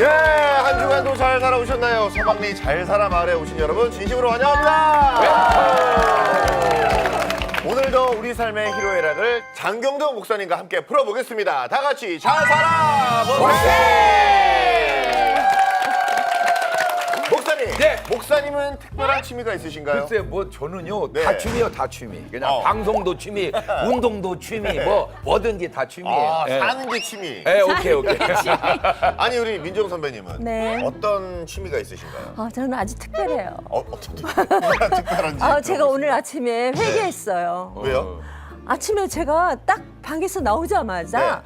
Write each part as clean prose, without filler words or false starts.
예, 한 주간도 잘 살아오셨나요? 서방리 잘 살아 마을에 오신 여러분 진심으로 환영합니다. 오늘도 우리 삶의 희로애락을 장경동 목사님과 함께 풀어보겠습니다. 다 같이 잘 살아보세요. 목사님, 네. 목사님은 특별한 취미가 있으신가요? 글쎄 뭐 저는요 네. 다 취미요 다 취미 그냥 방송도 취미 운동도 취미 뭐든지 다 취미예요. 아, 예. 사는 게 취미. 예, 오케이. 아니 우리 민정 선배님은 네. 어떤 취미가 있으신가요? 저는 아주 특별해요. 어떤 특별한지. 제가 오늘 아침에 회개했어요. 왜요? 아침에 제가 딱 방에서 나오자마자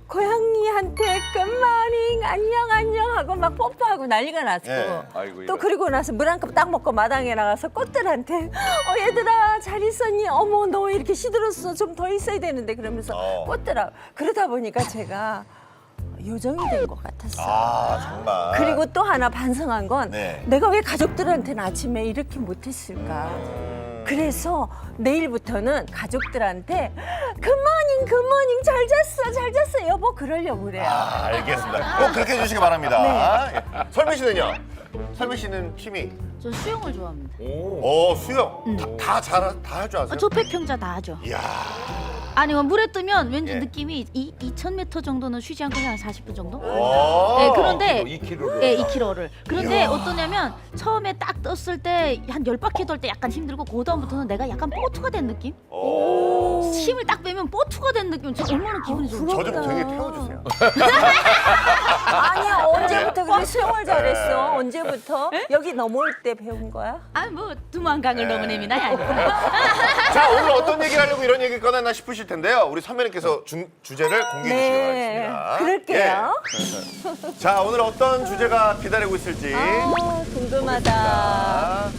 고양이한테 굿모닝 안녕 하고 막 뽀뽀하고 난리가 났고 네. 아이고, 또 이런. 그리고 나서 물 한 컵 딱 먹고 마당에 나가서 꽃들한테 얘들아 잘 있었니? 어머 너 이렇게 시들었어 좀 더 있어야 되는데 그러면서 꽃들아 그러다 보니까 제가 요정이 된 것 같았어요. 아 정말. 그리고 또 하나 반성한 건 네. 내가 왜 가족들한테는 아침에 이렇게 못했을까. 그래서 내일부터는 가족들한테 굿모닝 잘 잤어 여보 그러려고 그래요. 아, 알겠습니다. 꼭 그렇게 해주시기 바랍니다. 예. 설미 씨는요? 설미 씨는 취미? 저 수영을 좋아합니다. 수영. 다 할 줄 아세요? 저 백평자 다 하죠. 이야. 아니 물에 뜨면 왠지 예. 느낌이 2,000m 정도는 쉬지 않고 그냥 40분 정도? 오. 네, 그런데 2kg를. 네, 2km를. 그런데 어떠냐면 처음에 딱 떴을 때 한 10바퀴 돌 때 약간 힘들고 그다음부터는 내가 약간 뽀투가 된 느낌? 힘을 딱 빼면 뽀투가 된 느낌. 저 얼마나 기분이 좋은지. 저 좀 되게 태워주세요. 아니 언제부터 그렇게 수영을 잘했어? 언제부터? 여기 넘어올 때 배운 거야? 뭐 두만강을 넘은 애미나 자, 오늘 어떤 얘기를 하려고 이런 얘기를 꺼냈나 싶으실 텐데요. 우리 선배님께서 주제를 공개해 주시기 바라겠습니다. 그럴게요. 예. 자, 오늘 어떤 주제가 기다리고 있을지. 궁금하다. 자,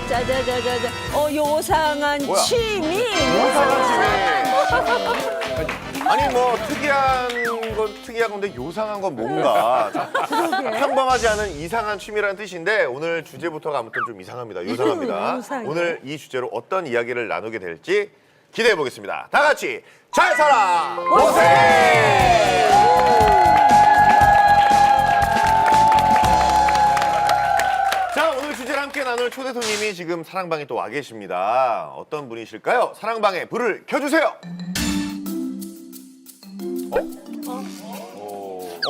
짜자자자자. 요상한 뭐야? 취미. 요상한 취미. 아니 뭐 특이한 건데 요상한 건 뭔가 평범하지 않은 이상한 취미라는 뜻인데 오늘 주제부터가 아무튼 좀 이상합니다. 요상합니다. 요상해. 오늘 이 주제로 어떤 이야기를 나누게 될지 기대해 보겠습니다. 다 같이 잘 살아 보세요. 자, 오늘 주제를 함께 나눌 초대 손님이 지금 사랑방에 또 와 계십니다. 어떤 분이실까요? 사랑방에 불을 켜주세요.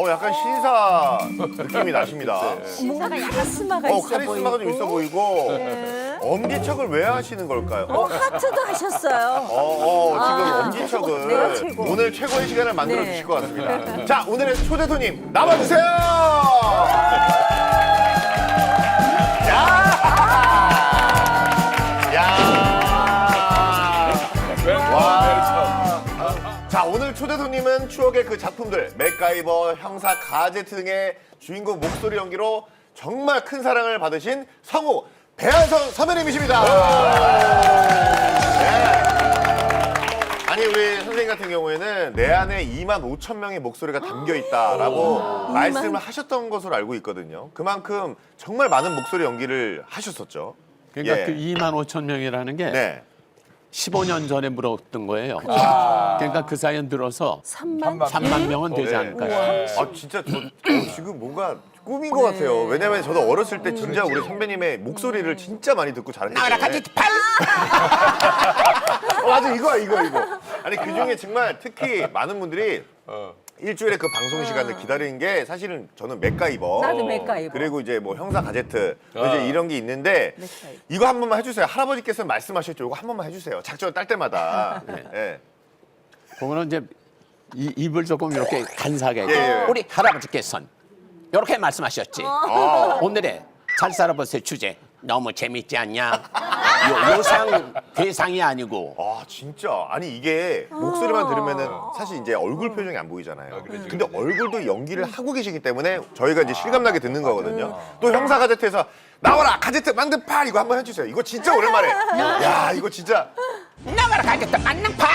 약간 신사 느낌이 나십니다. 뭔가 카리스마가 있어 카리스마가 좀 있어 보이고 네. 엄지척을 왜 하시는 걸까요? 하트도 하셨어요. 지금 엄지척을 내가 최고. 오늘 최고의 시간을 만들어 네. 주실 것 같습니다. 자, 오늘의 초대 손님 나와주세요. 자, 오늘 초대 손님은 추억의 그 작품들 맥가이버, 형사 가제트 등의 주인공 목소리 연기로 정말 큰 사랑을 받으신 성우 배한성 선배님이십니다. 네. 아니 우리 선생님 같은 경우에는 내 안에 25,000명의 목소리가 담겨 있다라고 말씀을 하셨던 것으로 알고 있거든요. 그만큼 정말 많은 목소리 연기를 하셨었죠. 그러니까 예. 그 25,000명이라는 게 네. 15년 전에 물었던 거예요. 그러니까 그 사연 들어서 3만 명은 되지 네. 않을까. 진짜 저 지금 뭔가 꿈인 것 같아요. 왜냐면 저도 어렸을 때 진짜 우리 선배님의 목소리를 진짜 많이 듣고 자랐기 때문에. 맞아, 이거. 아니 그 중에 정말 특히 많은 분들이 일주일에 그 방송 시간을 기다리는 게 사실은 저는 맥가이버. 나도 맥가이버. 그리고 이제 뭐 형사 가제트 뭐 이제 이런 게 있는데 맥가이버. 이거 한 번만 해주세요. 할아버지께서 말씀하셨죠. 이거 한 번만 해주세요. 작전 딸 때마다. 예. 그거는 이제 입을 조금 이렇게 간사하게 예. 우리 할아버지께서는 이렇게 말씀하셨지. 오늘의 잘 살아보세요 주제 너무 재밌지 않냐? 요상 대상이 아니고 아 진짜 아니 이게 목소리만 들으면은 사실 이제 얼굴 표정이 안 보이잖아요. 근데 얼굴도 연기를 하고 계시기 때문에 저희가 이제 실감나게 듣는 거거든요. 또 형사 가제트에서 나와라 가제트 만든 팔 이거 한번 해주세요. 이거 진짜 오랜만에. 야 이거 진짜. 나가라 가겠다 만능 팔.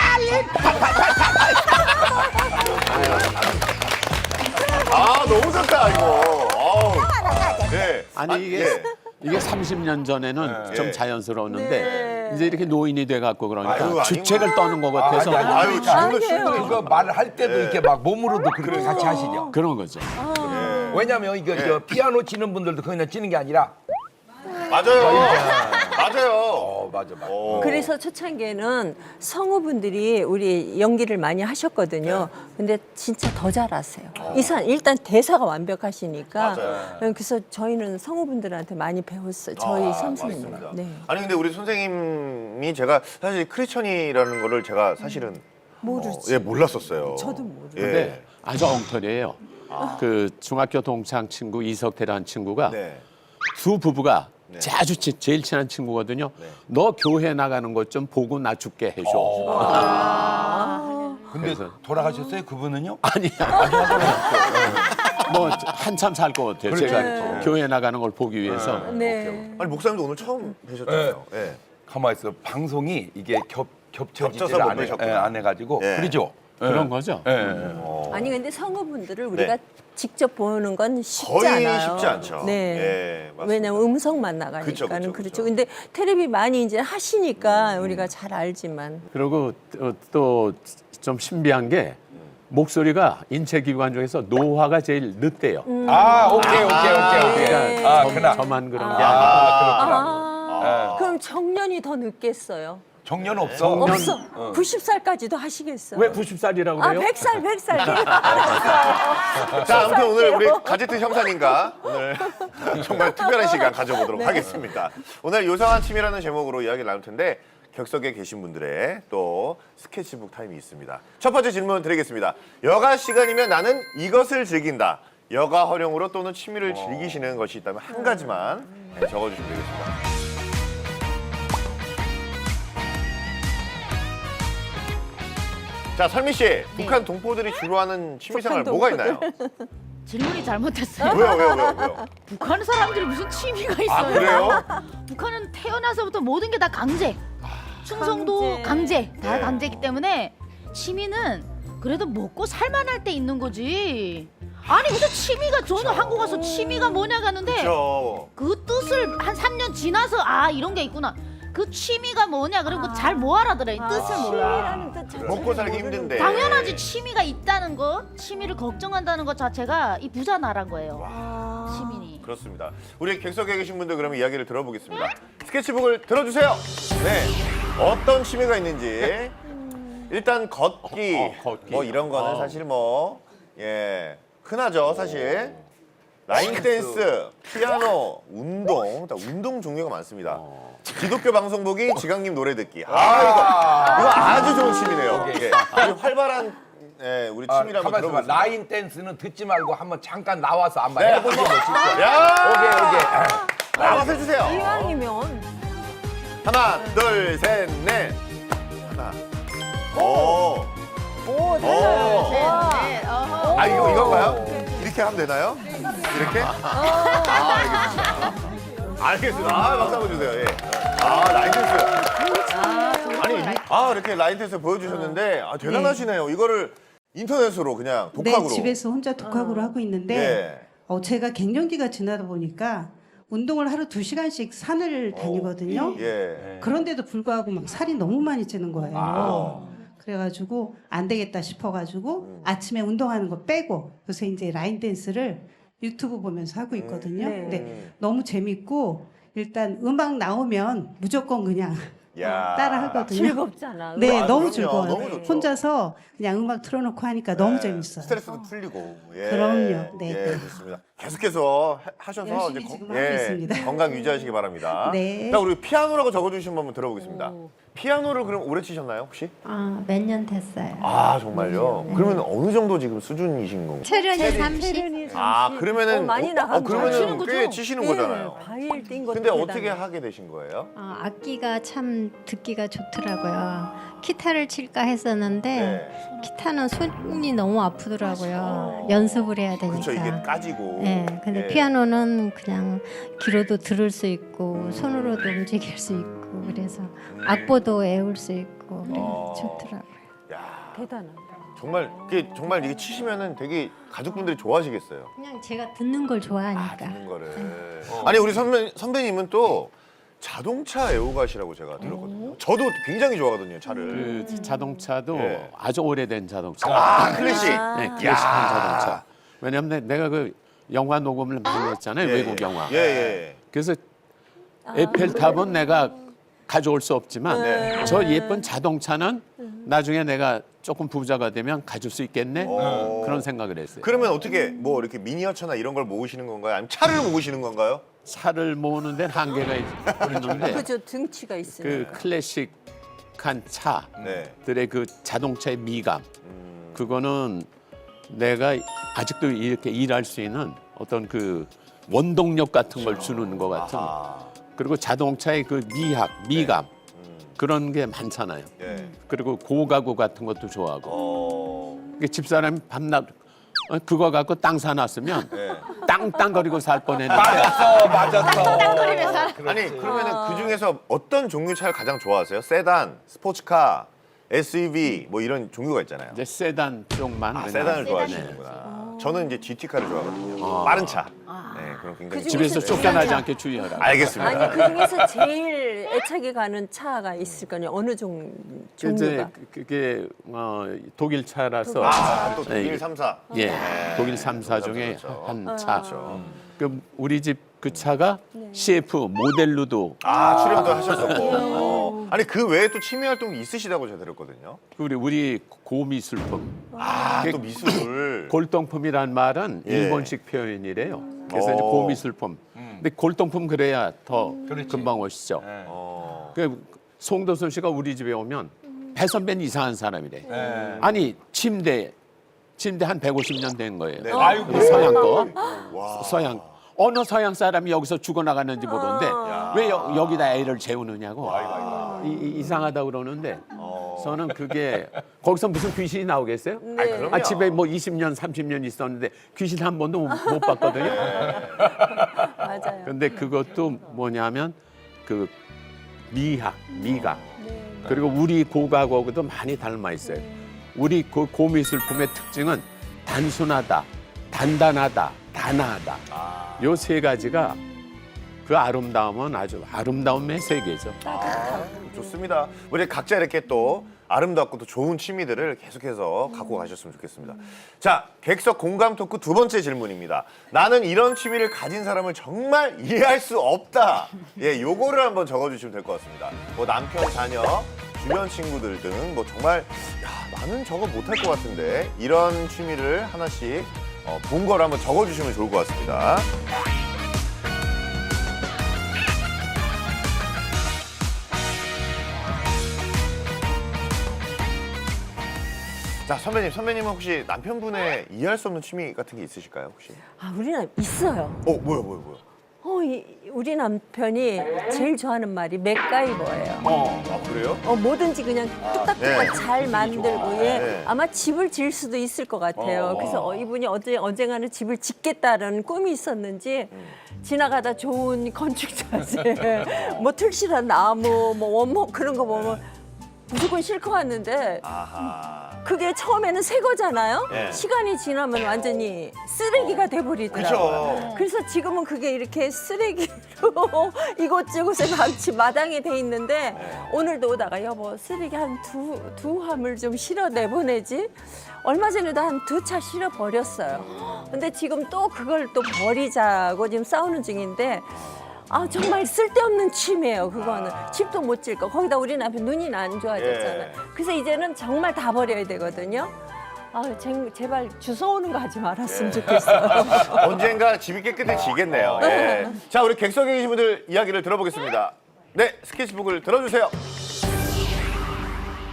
아 너무 좋다 이거. 네. 아니 이게 이게 30년 전에는 좀 네. 자연스러웠는데 이제 이렇게 노인이 돼 갖고 그러니까 아유, 주책을 떠는 것 같아서 아유, 지금도 충분히 그거 말할 때도 이렇게 막 몸으로도 그렇게 같이 하시죠. 그런 거죠. 왜냐면 이거 저 피아노 치는 분들도 그냥 치는 게 아니라 맞아요. 맞아요. 맞아. 그래서 초창기에는 성우분들이 우리 연기를 많이 하셨거든요. 근데 진짜 더 잘하세요. 일단 대사가 완벽하시니까. 맞아요. 그래서 저희는 성우분들한테 많이 배웠어요. 저희 선생님. 맞습니다. 네. 아니 근데 우리 선생님이 제가 사실 크리스천이라는 거를 제가 사실은 모르지. 예, 몰랐었어요. 저도 모르죠. 예. 근데 아주 엉터리예요. 그 중학교 동창 친구 이석태라는 친구가 네. 두 부부가 아주 제일 친한 친구거든요. 너 교회 나가는 것 좀 보고 나 죽게 해줘. 근데 돌아가셨어요? 그분은요? 아니야. 뭐 한참 살 것 같아요. 그렇죠. 제가 교회 나가는 걸 보기 위해서. 네. 아니 목사님도 오늘 처음 뵈셨잖아요. 예. 가만 있어. 방송이 이게 겹쳐지질 겹쳐서 못 안 뵈셨구나. 안 해가지고 예. 그러죠. 그런 거죠. 아니 근데 성우분들을 우리가 네. 직접 보는 건 쉽지 거의 않아요. 쉽지 않죠. 네. 예, 맞습니다. 왜냐면 음성만 나가니까는 그쵸. 그렇죠. 근데 텔레비 많이 이제 하시니까 우리가 잘 알지만 그리고 또 좀 신비한 게 목소리가 인체기관 중에서 노화가 제일 늦대요. 오케이. 네. 그러니까 저만 그런 게 아니고. 그럼 정년이 더 늦겠어요. 정년 없어. 없어. 90살까지도 하시겠어요. 왜 90살이라고 아, 그래요? 100살. 자, 아무튼 오늘 우리 가제트 형사님과 오늘 정말 특별한 시간 가져보도록 하겠습니다. 오늘 요상한 취미라는 제목으로 이야기를 나눌 텐데 객석에 계신 분들의 또 스케치북 타임이 있습니다. 첫 번째 질문 드리겠습니다. 여가 시간이면 나는 이것을 즐긴다. 여가 활용으로 또는 취미를 즐기시는 것이 있다면 한 가지만 적어주시면 되겠습니다. 자, 설미 씨, 북한 동포들이 주로 하는 취미생활 북한 뭐가 동포들. 있나요? 질문이 잘못됐어요. 왜요? 북한 사람들이 무슨 취미가 있어요? 아, 그래요? 북한은 태어나서부터 모든 게 다 강제. 충성도 강제. 다 네. 강제이기 때문에 취미는 그래도 먹고 살만할 때 있는 거지. 아니 무슨 취미가 저는 한국 와서 취미가 뭐냐 가는데 그렇죠. 그 뜻을 한 3년 지나서 아 이런 게 있구나. 그 취미가 뭐냐 그리고 잘 못 알아들어. 이 뜻을 몰라. 취미라는 뜻 자체를 먹고 살기 모르는 힘든데. 당연하지 취미가 있다는 거, 취미를 걱정한다는 것 자체가 이 부자 나라인 거예요. 시민이. 그렇습니다. 우리 객석에 계신 분들 그러면 이야기를 들어보겠습니다. 스케치북을 들어주세요. 네, 어떤 취미가 있는지. 일단 걷기, 걷기. 뭐 이런 거는 사실 뭐 흔하죠, 사실. 라인 댄스, 피아노, 운동, 운동 종류가 많습니다. 기독교 방송 보기, 지강님 노래 듣기. 이거 아주 좋은 취미네요. 예. 아주 활발한 우리 취미를 한번 가만 있어봐. 들어보겠습니다. 라인 댄스는 듣지 말고 한번 잠깐 나와서 한번 네, 해보시면 진짜. 야, 오케이. 나와서 해주세요. 이왕이면 하나, 둘, 셋, 넷. 하나. 오. 오 달라요. 네, 와. 네, 어허. 아 이건가요? 이렇게 하면 되나요? 이렇게? 알겠습니다. 박수 한번 주세요. 예. 라인 댄스. 아니 이렇게 라인 댄스 보여주셨는데 대단하시네요. 이거를 인터넷으로 그냥 독학으로. 네, 집에서 혼자 독학으로 하고 있는데 제가 갱년기가 지나다 보니까 운동을 하루 2시간씩 산을 다니거든요. 예. 그런데도 불구하고 막 살이 너무 많이 찌는 거예요. 그래가지고 안 되겠다 싶어가지고 아침에 운동하는 거 빼고 요새 이제 라인 댄스를 유튜브 보면서 하고 있거든요. 네. 근데 너무 재밌고 일단 음악 나오면 무조건 그냥 야. 따라 하거든요. 즐겁잖아. 네, 아, 너무 그럼요. 즐거워요. 너무 좋죠. 혼자서 그냥 음악 틀어놓고 하니까 너무 재밌어요. 스트레스도 풀리고. 예. 그럼요. 네, 예, 네. 좋습니다. 계속해서 하셔서 열심히 이제 지금 하고 있습니다. 건강 유지하시기 바랍니다. 네. 자, 우리 피아노라고 적어주신 분 한번 들어보겠습니다. 피아노를 그럼 오래 치셨나요, 혹시? 몇 년 됐어요. 아, 정말요? 그러면 어느 정도 지금 수준이신 건가요? 체력이 30. 그러면은 많이 나가면 그러면은 치는 거죠? 꽤 치시는 거잖아요. 바일 뛴 것도 근데 어떻게 대단해. 하게 되신 거예요? 악기가 참 듣기가 좋더라고요. 기타를 칠까 했었는데 네. 기타는 손이 너무 아프더라고요. 연습을 해야 되니까. 그렇죠, 이게 까지고. 네, 근데 예. 피아노는 그냥 귀로도 들을 수 있고 손으로도 움직일 수 있고 그래서 악보도 외울 수 있고 어. 좋더라고요. 야, 대단하다. 정말 이게 치시면은 되게 가족분들이 좋아하시겠어요. 그냥 제가 듣는 걸 좋아하니까. 듣는 거를. 아니 우리 선배님은 또 자동차 애호가시라고 제가 들었거든요. 저도 굉장히 좋아하거든요, 차를. 그 자동차도 예. 아주 오래된 자동차. 아, 클래식. 네, 클래식한 자동차. 왜냐하면 내가 그 영화 녹음을 많이 했잖아요, 외국 영화. 예. 그래서 에펠탑은 내가 가져올 수 없지만 저 예쁜 자동차는 나중에 내가 조금 부자가 되면 가질 수 있겠네 그런 생각을 했어요. 그러면 어떻게 뭐 이렇게 미니어처나 이런 걸 모으시는 건가요? 아니면 차를 모으시는 건가요? 차를 모으는 데는 한계가 있는데 그죠, 등치가 그 있으니까. 클래식한 네. 차들의 그 자동차의 미감 그거는 내가 아직도 이렇게 일할 수 있는 어떤 그 원동력 같은 걸 주는 것 같은 그리고 자동차의 그 미감 그런 게 많잖아요. 예. 그리고 고가구 같은 것도 좋아하고 집사람이 밤낮 그거 갖고 땅 사놨으면 땅땅거리고 살 뻔했는데 맞았어. 아니 그러면은 그 중에서 어떤 종류 차를 가장 좋아하세요? 세단, 스포츠카, SUV 뭐 이런 종류가 있잖아요. 이제 세단 쪽만 아, 그냥. 세단을 네. 좋아하시는구나. 저는 이제 GT카를 좋아하거든요. 빠른 차. 네, 그럼 굉장히 그 집에서 중에서 쫓겨나지 않게 주의하라. 알겠습니다. 아니 그 중에서 제일 애착이 가는 차가 있을 거냐? 어느 이제 종류가? 그게 독일 차라서 또 네, 독일 3사. 예, 독일 3사 중에 그렇죠. 한 차. 그 우리 집 그 차가 CF 모델로도 아, 출연도 하셨었고. 아니 그 외에 또 취미 활동이 있으시다고 제가 들었거든요. 우리 고미술품. 아, 또 미술. 골동품이란 말은 예. 일본식 표현이래요. 그래서 이제 고미술품. 근데 골동품 그래야 더 금방 오시죠. 그 송도순 씨가 우리 집에 오면 배선배는 이상한 사람이래. 아니 침대 한 150년 된 거예요. 네. 아이고. 서양 거. 와. 서양. 어느 서양 사람이 여기서 죽어나갔는지 모르는데 왜 여기다 애를 재우느냐고 이상하다 그러는데 저는 그게 거기서 무슨 귀신이 나오겠어요? 그럼요. 집에 뭐 20년, 30년 있었는데 귀신 한 번도 못 봤거든요. 맞아요. 근데 그것도 뭐냐면 그 미감 그리고 우리 고가구하고도 많이 닮아 있어요. 우리 고미술품의 특징은 단순하다, 단단하다, 단아하다. 요 세 가지가 그 아름다움은 아주 아름다움의 세계죠. 좋습니다. 우리 각자 이렇게 또 아름답고 또 좋은 취미들을 계속해서 갖고 가셨으면 좋겠습니다. 자, 객석 공감 토크 두 번째 질문입니다. 나는 이런 취미를 가진 사람을 정말 이해할 수 없다. 예, 요거를 한번 적어주시면 될 것 같습니다. 뭐 남편, 자녀, 주변 친구들 등 뭐 정말 야, 나는 저거 못할 것 같은데 이런 취미를 하나씩 본 걸 한번 적어주시면 좋을 것 같습니다. 자, 선배님은 혹시 남편분의 이해할 수 없는 취미 같은 게 있으실까요, 혹시? 아, 우리는 있어요. 뭐야? 우리 남편이 제일 좋아하는 말이 맥가이버예요. 아, 그래요? 뭐든지 그냥 뚝딱뚝딱 네. 잘 만들고 네. 아마 집을 지을 수도 있을 것 같아요. 그래서 이분이 언젠가는 집을 짓겠다라는 꿈이 있었는지 지나가다 좋은 건축자재, 뭐 틀실한 나무, 뭐 원목 그런 거 보면 무조건 실컷 왔는데 아하. 그게 처음에는 새 거잖아요. 네. 시간이 지나면 완전히 쓰레기가 돼버리더라고요. 그렇죠. 그래서 지금은 그게 이렇게 쓰레기로 이곳저곳에 방치 마당에 돼 있는데 오늘도 오다가 여보 쓰레기 한 두 함을 좀 실어 내보내지. 얼마 전에도 한 2차 실어 버렸어요. 근데 지금 또 그걸 또 버리자고 지금 싸우는 중인데. 아 정말 쓸데없는 취미예요. 그거는 집도 못 질 거. 거기다 우리 남편 눈이 안 좋아졌잖아요. 예. 그래서 이제는 정말 다 버려야 되거든요. 아 제발 주워오는 거 하지 말았으면 좋겠어요. 언젠가 집이 깨끗해지겠네요. 예. 자, 우리 객석에 계신 분들 이야기를 들어보겠습니다. 네, 스케치북을 들어주세요.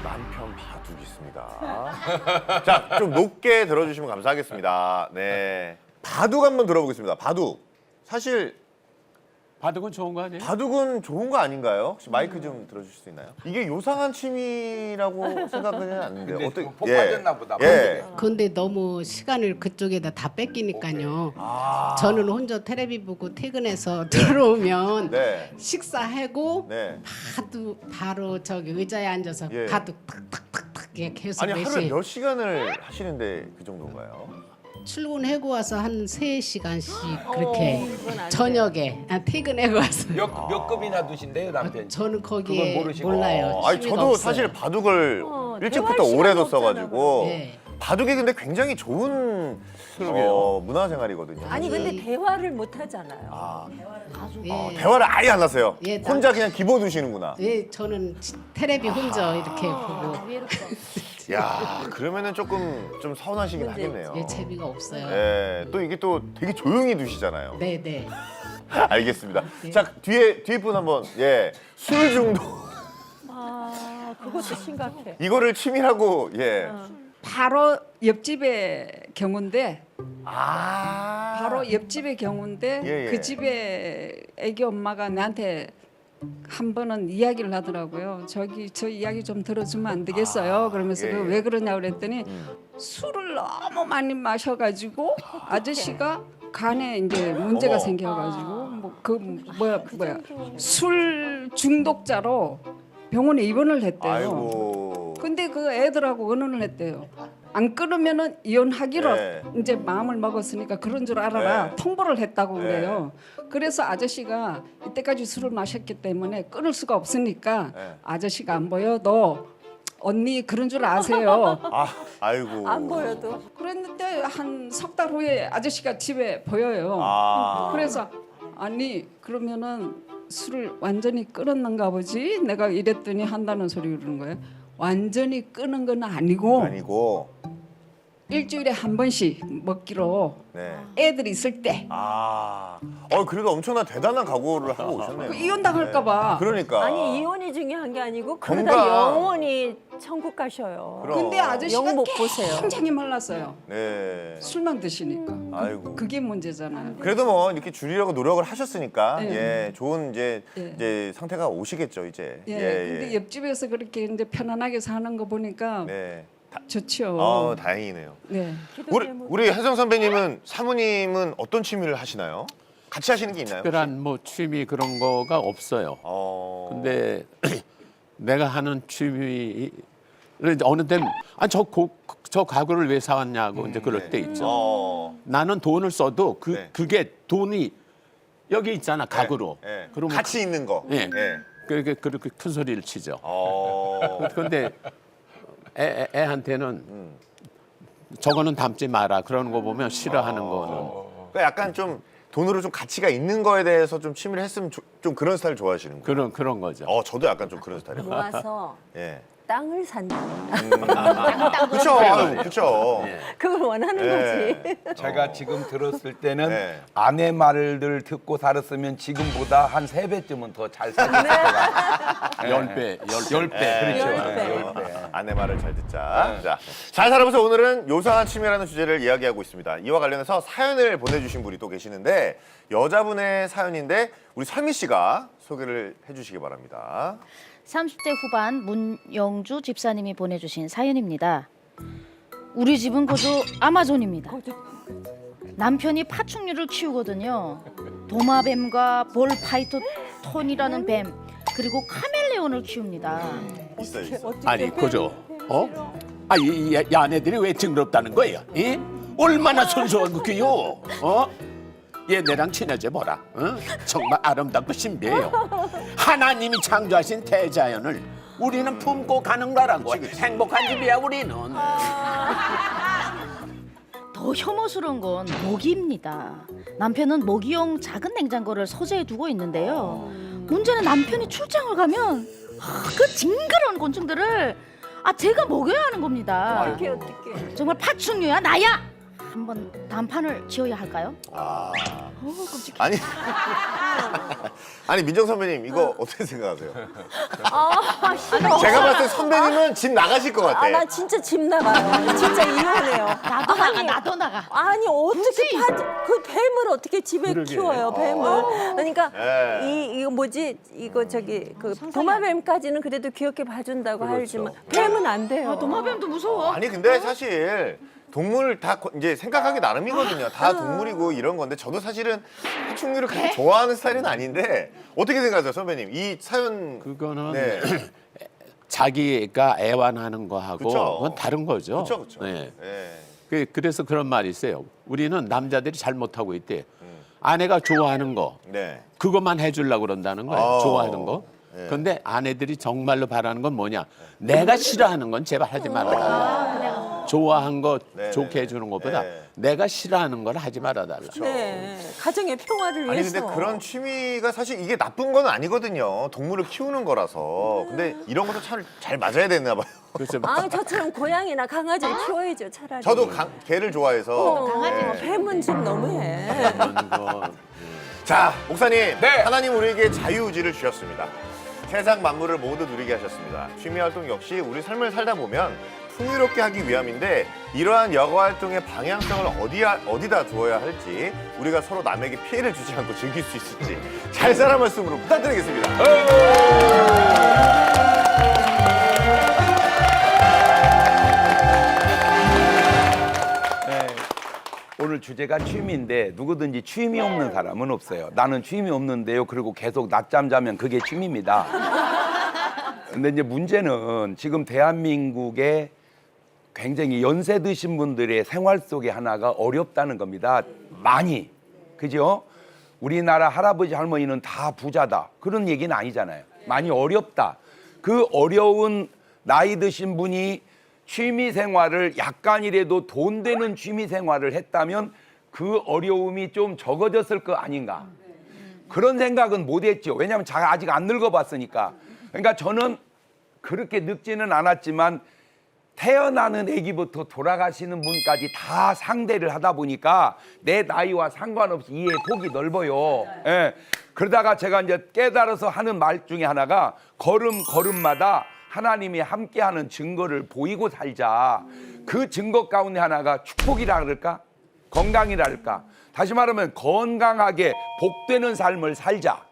남편 바둑 있습니다. 자, 좀 높게 들어주시면 감사하겠습니다. 네, 바둑 한번 들어보겠습니다. 바둑. 사실 바둑은 좋은 거 아니에요? 바둑은 좋은 거 아닌가요? 혹시 마이크 좀 들어주실 수 있나요? 이게 요상한 취미라고 생각은 하는데 근데 어떻게? 복 빠졌나 보다. 예. 근데 너무 시간을 그쪽에다 다 뺏기니까요. 저는 혼자 텔레비 보고 퇴근해서 들어오면 네. 식사하고 네. 바로 저기 의자에 앉아서 예. 바둑 탁탁탁탁 그게 계속 아니 하루에 몇시 몇 시간을 하시는데 그 정도인가요? 출근하고 와서 한 3시간씩 그렇게 그건 안 저녁에 퇴근하고 와서 몇 급이나 두신대요 남편이? 저는 그건 거기에 모르시고. 몰라요. 아니 취미가 저도 없어요. 사실 바둑을 일찍부터 대화할 오래 시간이 뒀어가지고 네. 바둑이 근데 굉장히 좋은 문화생활이거든요. 아니 근데 대화를 못 하잖아요. 아, 예. 대화를 아예 안 하세요. 예, 혼자 그냥 기보 두시는구나. 예, 저는 텔레비 혼자 이렇게 아. 보고 야, 그러면은 조금 좀 서운하시긴 하겠네요. 예, 재미가 없어요. 예, 또 이게 또 되게 조용히 두시잖아요. 네, 네. 알겠습니다. 자, 뒤에 분 한번 술 중독 아 그것도 심각해. 이거를 취미라고 바로 옆집의 경우인데 아. 바로 옆집의 경우인데 예, 예. 그 집에 애기 엄마가 나한테 한 번은 이야기를 하더라고요. 저 이야기 좀 들어주면 안 되겠어요? 그러면서 예, 예. 왜 그러냐 그랬더니 술을 너무 많이 마셔가지고 아저씨가 간에 이제 문제가 어머. 생겨가지고 뭐야 술 중독자로 병원에 입원을 했대요. 아이고. 근데 그 애들하고 의논을 했대요. 안 끊으면은 이혼하기로 네. 이제 마음을 먹었으니까 그런 줄 알아라. 네. 통보를 했다고 네. 그래요. 그래서 아저씨가 이때까지 술을 마셨기 때문에 끊을 수가 없으니까 네. 아저씨가 안 보여도 언니 그런 줄 아세요. 아이고. 안 보여도. 그랬는데 한 석 달 후에 아저씨가 집에 보여요. 아. 그래서 아니 그러면은 술을 완전히 끊었는가 보지? 내가 이랬더니 한다는 소리 그러는 거예요. 완전히 끊은 건 아니고. 일주일에 한 번씩 먹기로 네. 애들이 있을 때 아. 그래도 엄청난 대단한 각오를 하고 오셨네요. 그 이혼당할까 봐. 그러니까. 아니 이혼이 중요한 게 아니고 그러다 건강. 영원히 천국 가셔요. 그럼. 근데 아저씨가 영 못 보세요. 굉장히 말랐어요. 네. 술만 드시니까. 아이고. 그게 문제잖아요. 그래도 뭐 이렇게 줄이려고 노력을 하셨으니까 네. 좋은 이제 네. 상태가 오시겠죠 이제. 예. 근데 옆집에서 그렇게 이제 편안하게 사는 거 보니까 네. 좋죠. 다행이네요. 네. 우리 혜성 선배님은 사모님은 어떤 취미를 하시나요? 같이 하시는 게 있나요? 특별한 뭐 취미 그런 거가 없어요. 근데 내가 하는 취미를 어느 때는 저 가구를 왜 사왔냐고 이제 그럴 때 있죠. 나는 돈을 써도 네. 그게 돈이 여기 있잖아 가구로. 네. 그러면 같이 있는 거. 예. 네. 그렇게 큰 소리를 치죠. 어. 그런데 애한테는 저거는 담지 마라 그러는 거 보면 싫어하는 거는 그러니까 약간 좀 돈으로 좀 가치가 있는 거에 대해서 좀 취미를 했으면 좀 그런 스타일 좋아하시는 거예요. 그런 거죠. 저도 약간 좀 그런 스타일이에요. 모아서 예. 땅을 산다. 그렇죠. 그렇죠. 그걸 원하는 네. 거지. 제가 지금 들었을 때는 네. 아내 말을 듣고 살았으면 지금보다 한 3배쯤은 더 잘 살았을 것 같아요. 10배, 10배, 그렇죠. 열 배. 10배. 아내 말을 잘 듣자. 자, 잘 살아보세요. 오늘은 요상한 취미라는 주제를 이야기하고 있습니다. 이와 관련해서 사연을 보내주신 분이 또 계시는데 여자분의 사연인데 우리 설미 씨가 소개를 해주시기 바랍니다. 30대 후반 문영주 집사님이 보내주신 사연입니다. 우리 집은 거저 아마존입니다. 남편이 파충류를 키우거든요. 도마뱀과 볼파이토톤이라는 뱀 그리고 카멜레온을 키웁니다. 있어요. 아니 그죠? 이 아내들이 왜 징그럽다는 거예요? 이? 얼마나 순수한 거요? 얘네랑 친해져 보라. 정말 아름답고 신비해요. 하나님이 창조하신 대자연을 우리는 품고 가는 거라고. 행복한 집이야 우리는. 더 혐오스러운 건 모기입니다. 남편은 모기용 작은 냉장고를 서재에 두고 있는데요. 문제는 남편이 출장을 가면 그 징그러운 곤충들을 제가 먹여야 하는 겁니다. 어떻게? 정말 파충류야 나야. 한번 단판을 지어야 할까요? 아니, 아니 민정 선배님 이거 어떻게 생각하세요? 싫어. 제가 봤을 때 선배님은 집 나가실 것 같아. 나 진짜 집 나가요. 진짜 이혼해요. 나도 나가. 아니 어떻게 그 뱀을 어떻게 집에 키워요? 뱀을. 그러니까 네. 이거 뭐지? 이거 저기 그 도마뱀까지는 그래도 귀엽게 봐준다고 그렇죠. 하지만 뱀은 안 돼요. 도마뱀도 무서워. 아니 근데 사실 동물 다 이제 생각하기 나름이거든요. 다 동물이고 이런 건데 저도 사실은 파충류를 그렇게 좋아하는 스타일은 아닌데 어떻게 생각하세요, 선배님? 이 사연 그거는 네. 자기가 애완하는 거하고 그쵸. 그건 다른 거죠. 그렇죠, 그렇죠. 네. 예. 그래서 그런 말이 있어요. 우리는 남자들이 잘못하고 있대. 아내가 좋아하는 거 네. 그것만 해주려고 그런다는 거예요. 좋아하는 거. 네. 그런데 아내들이 정말로 바라는 건 뭐냐? 내가 싫어하는 건 제발 하지 말아달라. 좋아한 거 네, 좋게 네, 해주는 것보다 네. 내가 싫어하는 걸 하지 말아달라. 네, 가정의 평화를 아니 위해서. 근데 그런 취미가 사실 이게 나쁜 건 아니거든요. 동물을 키우는 거라서. 근데 이런 것도 참 잘 맞아야 되나 봐요. 그래서 아, 저처럼 고양이나 강아지를 키워야죠, 차라리. 저도 개를 좋아해서. 네. 뱀은 좀 너무해. 그런 거 자, 목사님. 네. 하나님 우리에게 자유의지를 주셨습니다. 세상 만물을 모두 누리게 하셨습니다. 취미 활동 역시 우리 삶을 살다 보면 풍요롭게 하기 위함인데 이러한 여가 활동의 방향성을 어디다 두어야 할지 우리가 서로 남에게 피해를 주지 않고 즐길 수 있을지 잘 살아 말씀으로 부탁드리겠습니다. 오늘 주제가 취미인데 누구든지 취미 없는 사람은 없어요. 나는 취미 없는데요. 그리고 계속 낮잠 자면 그게 취미입니다. 근데 이제 문제는 지금 대한민국의 굉장히 연세 드신 분들의 생활 속에 하나가 어렵다는 겁니다. 많이. 그죠? 우리나라 할아버지 할머니는 다 부자다. 그런 얘기는 아니잖아요. 많이 어렵다. 그 어려운 나이 드신 분이 취미 생활을 약간이라도 돈 되는 취미 생활을 했다면 그 어려움이 좀 적어졌을 거 아닌가. 그런 생각은 못 했죠. 왜냐하면 제가 아직 안 늙어봤으니까. 그러니까 저는 그렇게 늙지는 않았지만 태어나는 아기부터 돌아가시는 분까지 다 상대를 하다 보니까 내 나이와 상관없이 이해의 폭이 넓어요. 예. 그러다가 제가 이제 깨달아서 하는 말 중에 하나가 걸음마다 하나님이 함께하는 증거를 보이고 살자. 그 증거 가운데 하나가 축복이라 그럴까? 건강이라 그럴까? 다시 말하면 건강하게 복되는 삶을 살자.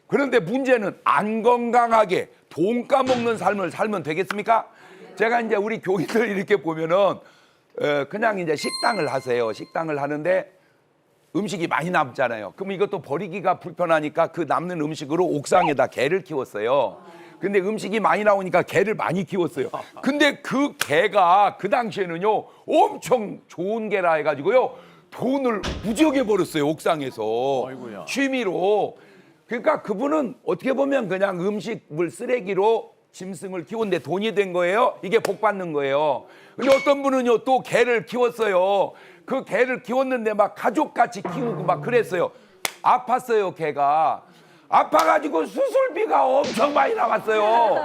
그런데 문제는 안 건강하게 돈 까먹는 삶을 살면 되겠습니까? 제가 이제 우리 교인들 이렇게 보면은 그냥 이제 식당을 하세요. 식당을 하는데 음식이 많이 남잖아요. 그럼 이것도 버리기가 불편하니까 그 남는 음식으로 옥상에다 개를 키웠어요. 근데 음식이 많이 나오니까 개를 많이 키웠어요. 근데 그 개가 그 당시에는요 엄청 좋은 개라 해가지고요 돈을 무지하게 벌었어요. 옥상에서. 아이고야. 취미로. 그러니까 그분은 어떻게 보면 그냥 음식물 쓰레기로 짐승을 키웠는데 돈이 된 거예요. 이게 복 받는 거예요. 근데 어떤 분은요 또 개를 키웠어요. 그 개를 키웠는데 막 가족같이 키우고 막 그랬어요. 아팠어요 개가. 아파가지고 수술비가 엄청 많이 나왔어요.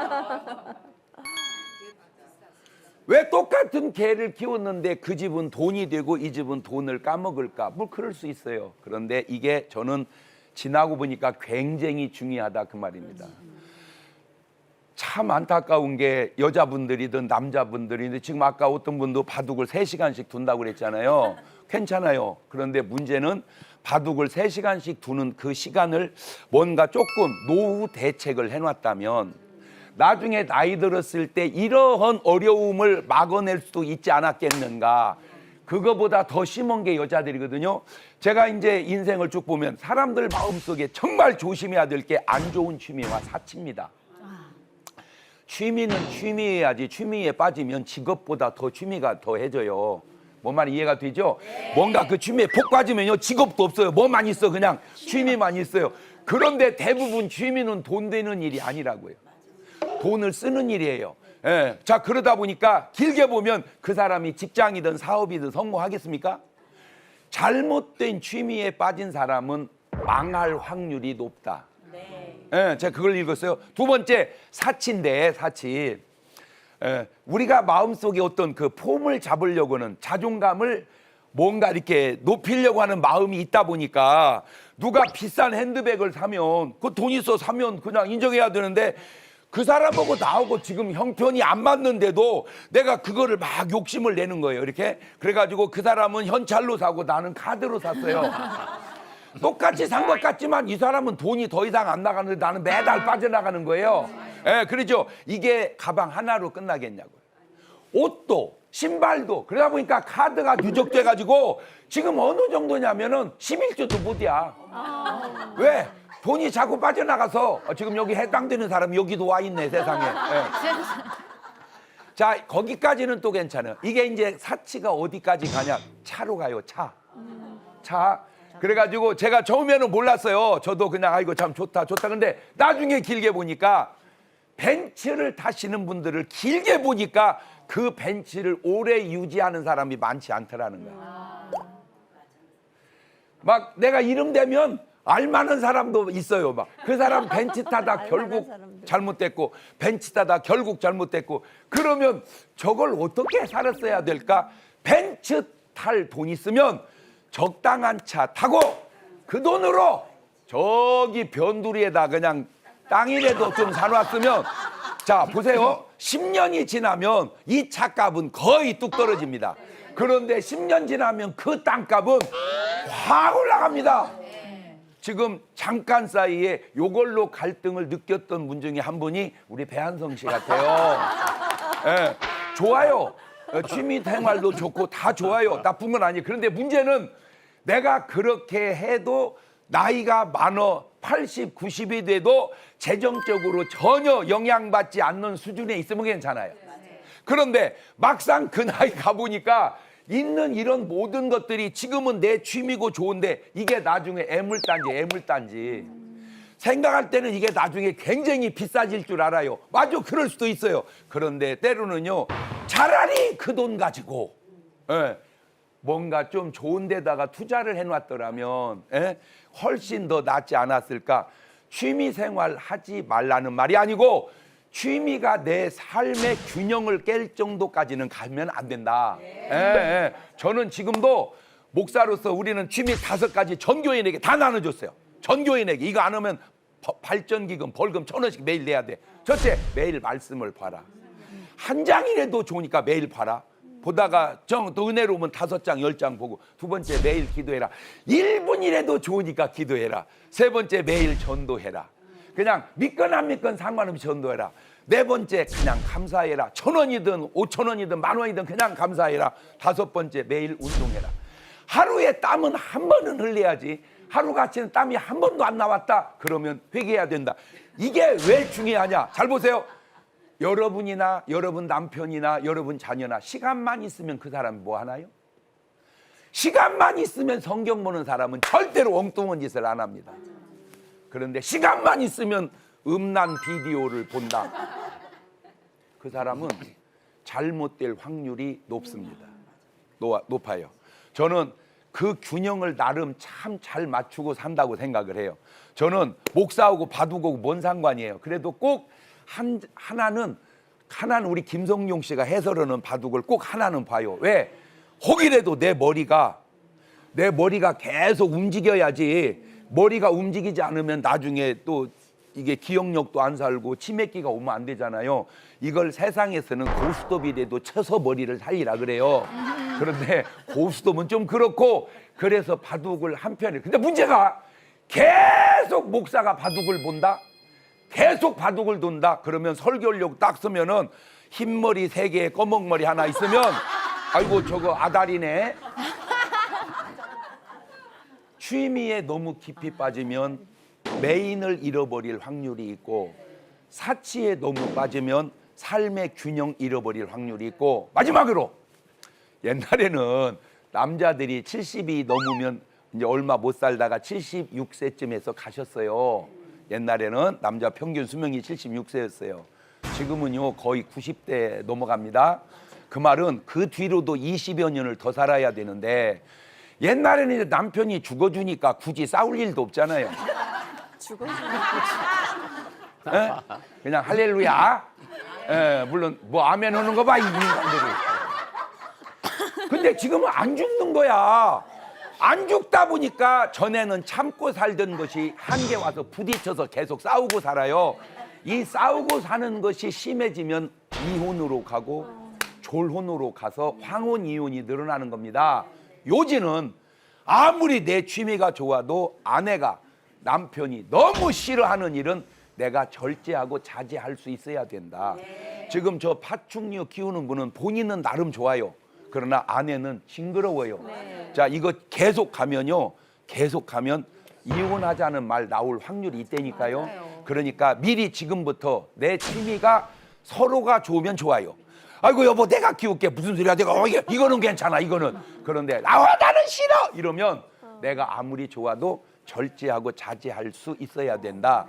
왜 똑같은 개를 키웠는데 그 집은 돈이 되고 이 집은 돈을 까먹을까? 뭐 그럴 수 있어요. 그런데 이게 저는 지나고 보니까 굉장히 중요하다 그 말입니다. 참 안타까운 게 여자분들이든 남자분들이든 지금 아까 어떤 분도 바둑을 3시간씩 둔다고 그랬잖아요. 괜찮아요. 그런데 문제는 바둑을 3시간씩 두는 그 시간을 뭔가 조금 노후 대책을 해놨다면 나중에 나이 들었을 때 이러한 어려움을 막아낼 수도 있지 않았겠는가. 그거보다 더 심한 게 여자들이거든요. 제가 이제 인생을 쭉 보면 사람들 마음속에 정말 조심해야 될 게 안 좋은 취미와 사치입니다. 취미는 취미해야지 취미에 빠지면 직업보다 더 취미가 더해져요. 뭔 말이 이해가 되죠? 뭔가 그 취미에 푹 빠지면요 직업도 없어요. 뭐만 있어 그냥 취미만 있어요. 그런데 대부분 취미는 돈 되는 일이 아니라고요. 돈을 쓰는 일이에요. 예. 자 그러다 보니까 길게 보면 그 사람이 직장이든 사업이든 성공하겠습니까? 잘못된 취미에 빠진 사람은 망할 확률이 높다. 예, 제가 그걸 읽었어요. 두 번째 사치인데 사치. 우리가 마음속에 어떤 그 폼을 잡으려고는 자존감을 뭔가 이렇게 높이려고 하는 마음이 있다 보니까 누가 비싼 핸드백을 사면 그 돈 있어 사면 그냥 인정해야 되는데 그 사람하고 나하고 지금 형편이 안 맞는데도 내가 그거를 막 욕심을 내는 거예요. 이렇게 그래가지고 그 사람은 현찰로 사고 나는 카드로 샀어요. 똑같이 산 것 같지만 이 사람은 돈이 더 이상 안 나가는데 나는 매달 빠져나가는 거예요. 예, 그렇죠. 이게 가방 하나로 끝나겠냐고요. 옷도 신발도 그러다 보니까 카드가 누적돼가지고 지금 어느 정도냐면은 11조도 못이야. 왜? 돈이 자꾸 빠져나가서 지금 여기 해당되는 사람이 여기도 와 있네 세상에. 예. 자 거기까지는 또 괜찮아요. 이게 이제 사치가 어디까지 가냐? 차로 가요. 차. 그래가지고 제가 처음에는 몰랐어요. 저도 그냥 아이고 참 좋다. 근데 나중에 길게 보니까 벤츠를 타시는 분들을 길게 보니까 그 벤츠를 오래 유지하는 사람이 많지 않더라는 거야. 막 내가 이름 대면 알만한 사람도 있어요. 막 그 사람 벤츠 타다 결국 잘못됐고 벤츠 타다 결국 잘못됐고 그러면 저걸 어떻게 살았어야 될까? 벤츠 탈 돈 있으면 적당한 차 타고 그 돈으로 저기 변두리에다 그냥 땅이라도 좀 사놨으면 자 보세요. 10년이 지나면 이 차값은 거의 뚝 떨어집니다. 그런데 10년 지나면 그 땅값은 확 올라갑니다. 지금 잠깐 사이에 요걸로 갈등을 느꼈던 분 중에 한 분이 우리 배한성 씨 같아요. 예, 좋아요. 취미 생활도 좋고 다 좋아요. 나쁜 건 아니에요. 그런데 문제는 내가 그렇게 해도 나이가 많어 80, 90이 돼도 재정적으로 전혀 영향받지 않는 수준에 있으면 괜찮아요. 그런데 막상 그 나이 가보니까 있는 이런 모든 것들이 지금은 내 취미고 좋은데 이게 나중에 애물단지 생각할 때는 이게 나중에 굉장히 비싸질 줄 알아요. 맞아, 그럴 수도 있어요. 그런데 때로는요 차라리 그 돈 가지고 뭔가 좀 좋은 데다가 투자를 해놨더라면 훨씬 더 낫지 않았을까. 취미 생활 하지 말라는 말이 아니고 취미가 내 삶의 균형을 깰 정도까지는 가면 안 된다. 저는 지금도 목사로서 우리는 취미 5가지 전교인에게 다 나눠줬어요. 전교인에게 이거 안 하면 발전기금 벌금 1,000원씩 매일 내야 돼. 첫째, 매일 말씀을 봐라. 한 장이라도 좋으니까 매일 봐라. 보다가 또 은혜로우면 5장 10장 보고. 두 번째, 매일 기도해라. 1분이라도 좋으니까 기도해라. 세 번째, 매일 전도해라. 그냥 믿건 안 믿건 상관없이 전도해라. 네 번째, 그냥 감사해라. 1,000원이든 5,000원이든 10,000원이든 그냥 감사해라. 5번째, 매일 운동해라. 하루에 땀은 한 번은 흘려야지. 하루같이는 땀이 한 번도 안 나왔다 그러면 회개해야 된다. 이게 왜 중요하냐? 잘 보세요. 여러분이나 여러분 남편이나 여러분 자녀나 시간만 있으면 그 사람이 뭐 하나요? 시간만 있으면 성경 보는 사람은 절대로 엉뚱한 짓을 안 합니다. 그런데 시간만 있으면 음란 비디오를 본다. 그 사람은 잘못될 확률이 높습니다. 높아요. 저는 그 균형을 나름 참 잘 맞추고 산다고 생각을 해요. 저는 목사하고 바둑하고 뭔 상관이에요. 그래도 꼭 하나는 우리 김성용 씨가 해설하는 바둑을 꼭 하나는 봐요. 왜? 혹이라도 내 머리가 계속 움직여야지. 머리가 움직이지 않으면 나중에 또 이게 기억력도 안 살고 치매기가 오면 안 되잖아요. 이걸 세상에서는 고스톱이라도 쳐서 머리를 살리라 그래요. 그런데 고스톱은 좀 그렇고 그래서 바둑을 한편에. 근데 문제가 계속 목사가 바둑을 본다. 계속 바둑을 돈다. 그러면 설교하려고 딱 쓰면은 흰머리 3개, 검은머리 하나 있으면 아이고 저거 아다리네. 취미에 너무 깊이 빠지면 메인을 잃어버릴 확률이 있고 사치에 너무 빠지면 삶의 균형 잃어버릴 확률이 있고 마지막으로 옛날에는 남자들이 70이 넘으면 이제 얼마 못 살다가 76세쯤에서 가셨어요. 옛날에는 남자 평균 수명이 76세였어요. 지금은요 거의 90대 넘어갑니다. 그 말은 그 뒤로도 20여 년을 더 살아야 되는데 옛날에는 이제 남편이 죽어주니까 굳이 싸울 일도 없잖아요. 그냥 할렐루야. 물론 뭐 아멘 하는 거 봐 이 인간들이. 근데 지금은 안 죽는 거야. 안 죽다 보니까 전에는 참고 살던 것이 한계 와서 부딪혀서 계속 싸우고 살아요. 이 싸우고 사는 것이 심해지면 이혼으로 가고 졸혼으로 가서 황혼 이혼이 늘어나는 겁니다. 요지는 아무리 내 취미가 좋아도 아내가 남편이 너무 싫어하는 일은 내가 절제하고 자제할 수 있어야 된다. 지금 저 파충류 키우는 분은 본인은 나름 좋아요. 그러나 아내는 징그러워요. 자, 이거 계속 가면요. 계속 가면 이혼하자는 말 나올 확률이 있다니까요. 그러니까 미리 지금부터 내 취미가 서로가 좋으면 좋아요. 아이고 여보 내가 키울게 무슨 소리야 내가 이거는 괜찮아 이거는. 그런데 나는 싫어 이러면 내가 아무리 좋아도 절제하고 자제할 수 있어야 된다.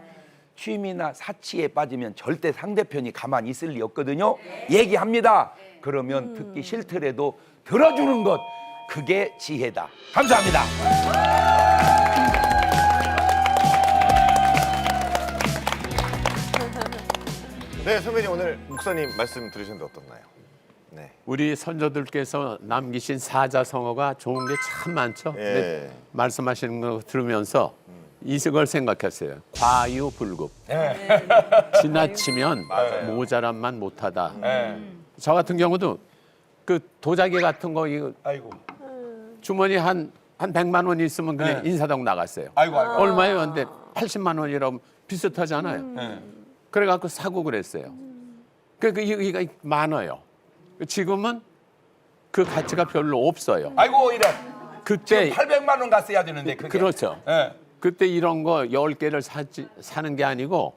취미나 사치에 빠지면 절대 상대편이 가만히 있을 리 없거든요. 얘기합니다. 그러면 듣기 싫더라도 들어주는 것 그게 지혜다. 감사합니다. 네, 선배님 오늘 목사님 말씀 들으셨는데 어떻나요? 네. 우리 선조들께서 남기신 사자성어가 좋은 게 참 많죠. 예. 근데 말씀하시는 거 들으면서 이걸 생각했어요. 과유불급. 지나치면 모자란만 못하다. 저 같은 경우도 그 도자기 같은 거 이거 아이고. 주머니 한 100만 원 있으면 그냥 인사동 나갔어요. 아이고. 얼마예요? 근데 80만 원이라면 비슷하잖아요. 그래갖고 사고 그랬어요. 이게 많아요. 지금은 그 가치가 별로 없어요. 아이고 이런. 그때 800만 원 갔어야 되는데 그게. 그렇죠. 예. 그때 이런 거 10개를 사는 게 아니고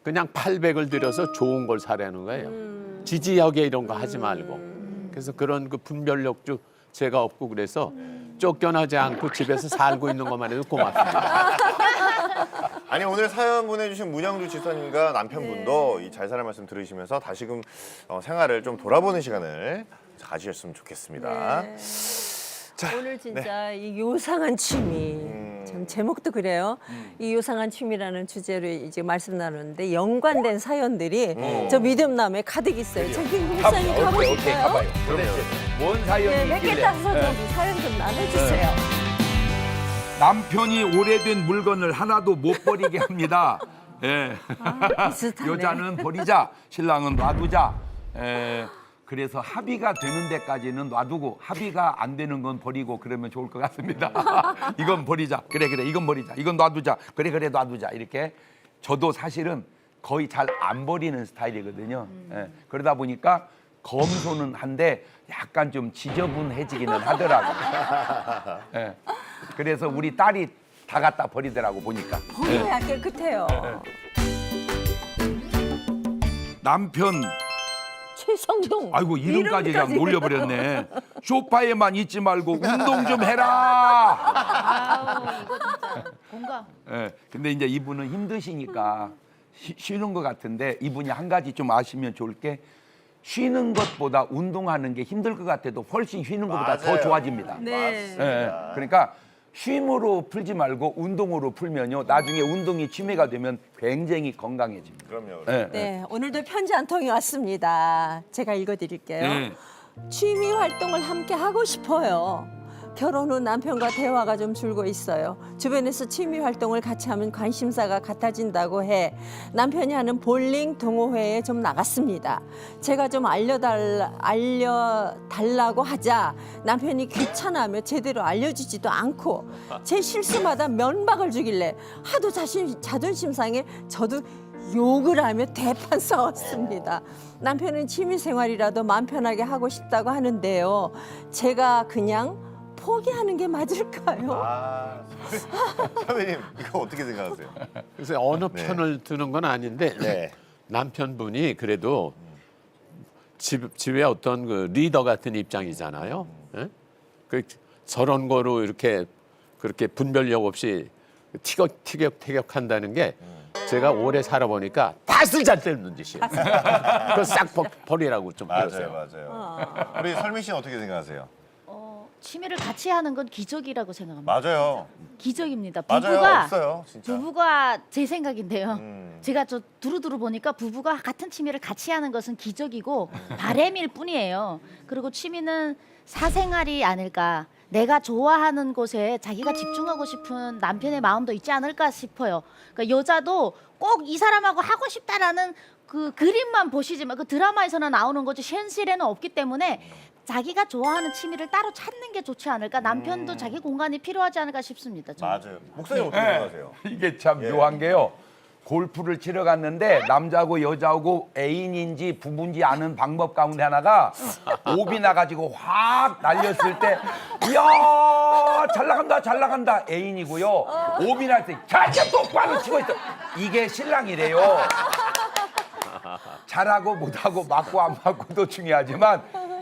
그냥 800을 들여서 좋은 걸 사라는 거예요. 지지하게 이런 거 하지 말고. 그래서 그런 그 분별력도 제가 없고 그래서 쫓겨나지 않고 집에서 살고 있는 것만 해도 고맙습니다. 아니 오늘 사연 보내주신 문영주 지사님과 남편분도 이 잘 살아 말씀 들으시면서 다시금 생활을 좀 돌아보는 시간을 가지셨으면 좋겠습니다. 자, 오늘 진짜 이 요상한 취미 참 제목도 그래요. 이 요상한 취미라는 주제로 이제 말씀 나누는데 연관된 사연들이 저 믿음남에 가득 있어요. 저기 목사님 오케이 가보실까요? 가봐요. 도대체 뭔 사연이 네, 몇 개 있길래? 따서 좀 사연 좀 나눠주세요. 남편이 오래된 물건을 하나도 못 버리게 합니다. 예. 비슷하네. 여자는 버리자, 신랑은 놔두자. 그래서 합의가 되는 데까지는 놔두고 합의가 안 되는 건 버리고 그러면 좋을 것 같습니다. 이건 버리자. 그래 이건 버리자. 이건 놔두자. 그래 놔두자. 이렇게 저도 사실은 거의 잘 안 버리는 스타일이거든요. 예. 그러다 보니까 검소는 한데 약간 좀 지저분해지기는 하더라고요. 예. 그래서 우리 딸이 다 갖다 버리더라고 보니까. 버려야 깨끗해요. 남편 최성동. 아이고 이름까지 그냥 몰려버렸네. 소파에만 있지 말고 운동 좀 해라. 아우 이거 진짜 공감. 예. 근데 이제 이분은 힘드시니까 쉬는 것 같은데 이분이 한 가지 좀 아시면 좋을 게 쉬는 것보다 운동하는 게 힘들 것 같아도 훨씬 쉬는 것보다 더 맞아요. 좋아집니다. 네. 예. 그러니까 쉼으로 풀지 말고 운동으로 풀면요 나중에 운동이 취미가 되면 굉장히 건강해집니다. 그럼요. 예. 네, 오늘도 편지 한 통이 왔습니다. 제가 읽어드릴게요. 네. 취미 활동을 함께 하고 싶어요. 결혼 후 남편과 대화가 좀 줄고 있어요. 주변에서 취미 활동을 같이 하면 관심사가 같아진다고 해 남편이 하는 볼링 동호회에 좀 나갔습니다. 제가 좀 알려달라고 하자 남편이 귀찮아하며 제대로 알려주지도 않고 제 실수마다 면박을 주길래 하도 자존심 상해 저도 욕을 하며 대판 싸웠습니다. 남편은 취미 생활이라도 마음 편하게 하고 싶다고 하는데요. 제가 그냥 포기하는 게 맞을까요? 선배님 이거 어떻게 생각하세요? 그래서 어느 편을 드는 건 아닌데 네. 남편분이 그래도 집에 어떤 그 리더 같은 입장이잖아요. 예? 그 저런 거로 이렇게 그렇게 분별력 없이 티격태격한다는 게 제가 오래 살아보니까 다 쓸데없는 짓이에요. 그거 싹 버리라고 좀 배웠어요. 맞아요. 우리 설민 씨는 어떻게 생각하세요? 취미를 같이 하는 건 기적이라고 생각합니다. 맞아요. 기적입니다. 맞아요. 없어요, 진짜. 부부가 제 생각인데요. 제가 저 두루두루 보니까 부부가 같은 취미를 같이 하는 것은 기적이고 바람일 뿐이에요. 그리고 취미는 사생활이 아닐까. 내가 좋아하는 곳에 자기가 집중하고 싶은 남편의 마음도 있지 않을까 싶어요. 그러니까 여자도 꼭 이 사람하고 하고 싶다라는 그 그림만 보시지만 그 드라마에서나 나오는 거지 현실에는 없기 때문에 자기가 좋아하는 취미를 따로 찾는 게 좋지 않을까. 남편도 자기 공간이 필요하지 않을까 싶습니다. 저는. 맞아요. 목사님 어떻게 생각하세요? 이게 참 예. 묘한 게요. 골프를 치러 갔는데 남자고 여자고 애인인지 부부인지 아는 방법 가운데 하나가 오비 나가지고 확 날렸을 때 이야 잘 나간다 잘 나간다 애인이고요. 오비 날 때 자자 똑바로 치고 있어. 이게 신랑이래요. 잘하고 못하고 맞고 안 맞고도 중요하지만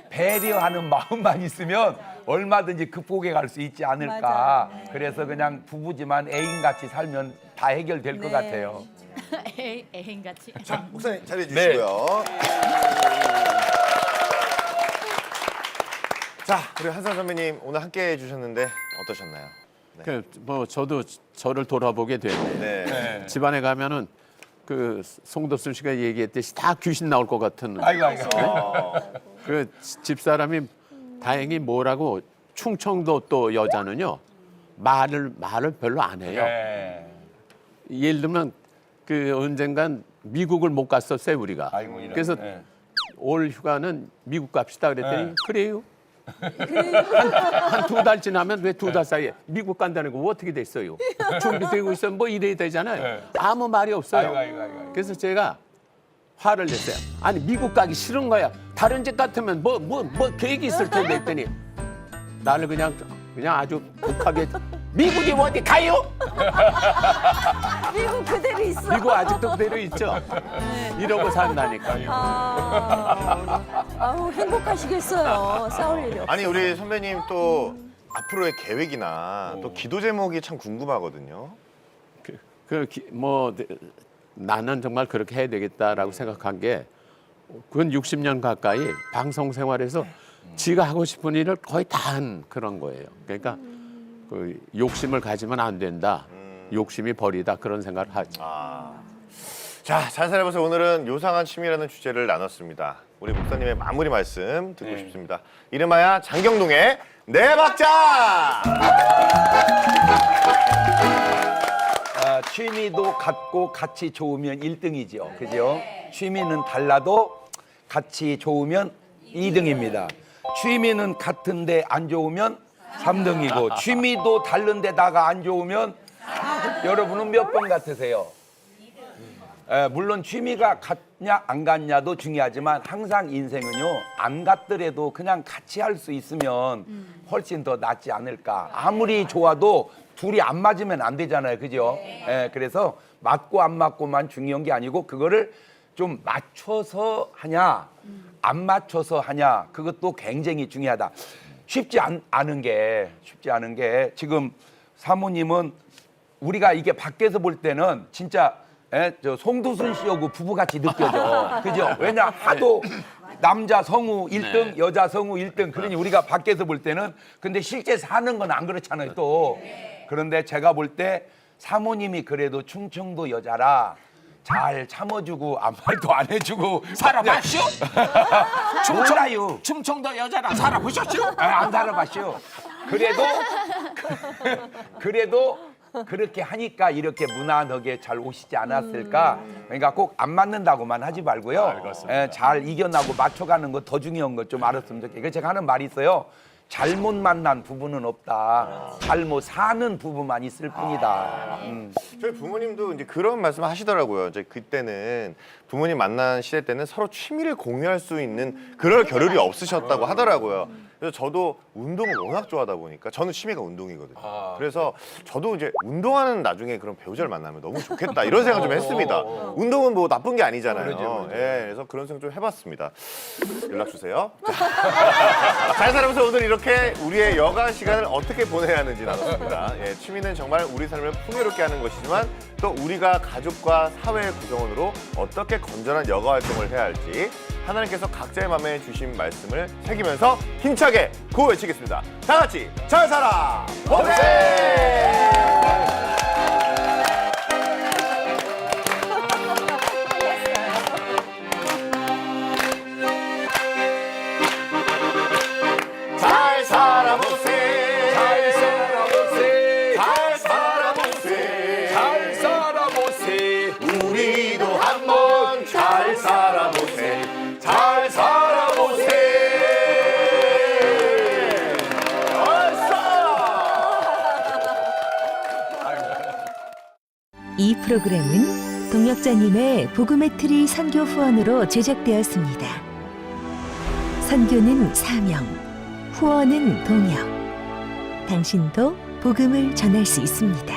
배려하는 마음만 있으면 얼마든지 극복해 갈 수 있지 않을까. 맞아. 그래서 그냥 부부지만 애인같이 살면 다 해결될 것 같아요. 애인같이. 자, 목사님 자리해 주시고요. 자, 우리 한산 선배님 오늘 함께 해주셨는데 어떠셨나요? 뭐 저도 저를 돌아보게 됐네요. 네. 집안에 가면은 그 송도순 씨가 얘기했듯이 다 귀신 나올 것 같은. 아이고 아이고. 그 집사람이 다행히 뭐라고 충청도 또 여자는요 말을 별로 안 해요. 네. 예를 들면 그 언젠간 미국을 못 갔었어요 우리가. 아이고, 이런. 그래서 네. 올 휴가는 미국 갑시다 그랬더니 네. 그래요. 한 2달 지나면 왜 2달 사이에 미국 간다는 거 어떻게 됐어요? 준비되고 있어 뭐 이래야 되잖아요. 네. 아무 말이 없어요. 아이고. 그래서 제가 화를 냈어요. 아니 미국 가기 싫은 거야. 다른 집 같으면 뭐 계획이 있을 텐데 했더니 나를 그냥 아주 독하게 미국이 어디 가요? 미국 그대로 있어. 미국 아직도 그대로 있죠. 이러고 산다니까요. 아우 행복하시겠어요. 싸울 일이 없어. 아니 우리 선배님 또 앞으로의 계획이나 또 기도 제목이 참 궁금하거든요. 나는 정말 그렇게 해야 되겠다라고 생각한 게 그건 60년 가까이 방송 생활에서 지가 하고 싶은 일을 거의 다 한 그런 거예요. 그러니까 그 욕심을 가지면 안 된다. 욕심이 버리다 그런 생각을 하죠. 자, 잘 살아보세요. 오늘은 요상한 취미라는 주제를 나눴습니다. 우리 목사님의 마무리 말씀 듣고 싶습니다. 이름하여 장경동의 네 박자! 취미도 같고 같이 좋으면 1등이죠. 그죠? 취미는 달라도 같이 좋으면 2등입니다. 취미는 같은데 안 좋으면 3등이고 취미도 다른데다가 안 좋으면 여러분은 몇 번 같으세요? 물론 취미가 같냐 안 같냐도 중요하지만 항상 인생은요 안 같더라도 그냥 같이 할 수 있으면 훨씬 더 낫지 않을까. 아무리 좋아도 둘이 안 맞으면 안 되잖아요, 그죠? 그래서 맞고 안 맞고만 중요한 게 아니고 그거를 좀 맞춰서 하냐 안 맞춰서 하냐 그것도 굉장히 중요하다. 쉽지 않은 게 지금 사모님은 우리가 이게 밖에서 볼 때는 진짜 저 송도순 씨하고 부부같이 느껴져. 그죠? 왜냐 하도 남자 성우 1등, 여자 성우 1등. 그러니 우리가 밖에서 볼 때는 근데 실제 사는 건 안 그렇잖아요, 또. 그런데 제가 볼 때 사모님이 그래도 충청도 여자라 잘 참아주고 아무 말도 안 해주고 살아봤쇼? 몰라요. 충청도 여자랑 살아보셨죠? 안 살아봤쇼. 그래도 그렇게 하니까 이렇게 무난하게 잘 오시지 않았을까. 그러니까 꼭 안 맞는다고만 하지 말고요. 잘 이겨나고 맞춰가는 거 더 중요한 거 좀 알았으면 좋겠어요. 제가 하는 말이 있어요. 잘못 만난 부부는 없다. 잘못 사는 부부만 있을 뿐이다. 저희 부모님도 이제 그런 말씀 하시더라고요. 이제 그때는 부모님 만난 시대 때는 서로 취미를 공유할 수 있는 그럴 겨를이 없으셨다고 하더라고요. 그래서 저도 운동을 워낙 좋아하다 보니까 저는 취미가 운동이거든요. 그래서 저도 이제 운동하는 나중에 그런 배우자를 만나면 너무 좋겠다 이런 생각 좀 했습니다. 운동은 뭐 나쁜 게 아니잖아요. 그래서 그런 생각 좀 해봤습니다. 연락 주세요. 잘 살아보세요. 오늘 이렇게 우리의 여가 시간을 어떻게 보내야 하는지 나눴습니다. 취미는 정말 우리 삶을 풍요롭게 하는 것이지만 또 우리가 가족과 사회의 구성원으로 어떻게 건전한 여가 활동을 해야 할지 하나님께서 각자의 마음에 주신 말씀을 새기면서 힘차게 구호 외치겠습니다. 다 같이 잘 살아 보세! 잘 살아보세! 잘 살아보세! 잘 살아보세! 잘 살아보세! 우리도 한번 잘 살아보세! 잘 살아보세! 이 프로그램은 동역자님의 복음의 틀이 선교 후원으로 제작되었습니다. 선교는 사명, 후원은 동역. 당신도 복음을 전할 수 있습니다.